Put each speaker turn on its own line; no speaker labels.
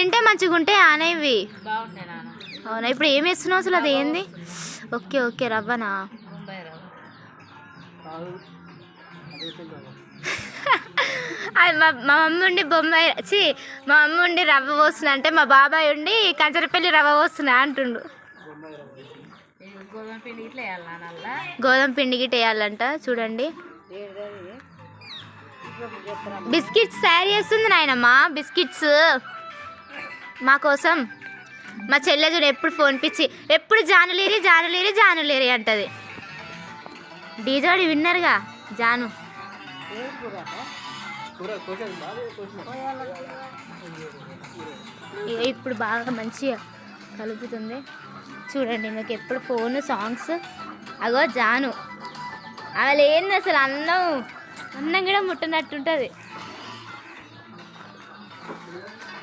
తింటే మంచిగా ఉంటాయి ఆనేవి. అవునా, ఇప్పుడు ఏం వేస్తున్నావు అసలు? అది ఏంది? ఓకే ఓకే, రవ్వనా? అది మా మమ్మీ ఉండి బొమ్మాయి మా మమ్మీ ఉండి రవ్వ పోస్తున్నా అంటే మా బాబాయ్ ఉండి కంచరపల్లి రవ్వ పోస్తున్నా అంటుండు. గోధుమ పిండి గిట్ట వేయాలంట. చూడండి, బిస్కెట్స్ తయారు చేస్తుంది నాయనమ్మ. బిస్కెట్స్ మా కోసం. మా చెల్లె చూడు ఎప్పుడు ఫోన్ పిచ్చి, ఎప్పుడు జానులేరి జానులేరి జానులేరి అంటది. డీజోడి విన్నర్గా జాను. ఇప్పుడు బాగా మంచిగా కలుపుతుంది. చూడండి, మీకు ఎప్పుడు ఫోన్ సాంగ్స్. అగో జాను, అవలు ఏంది అసలు, అన్నం కూడా ముట్టనట్టుంటుంది.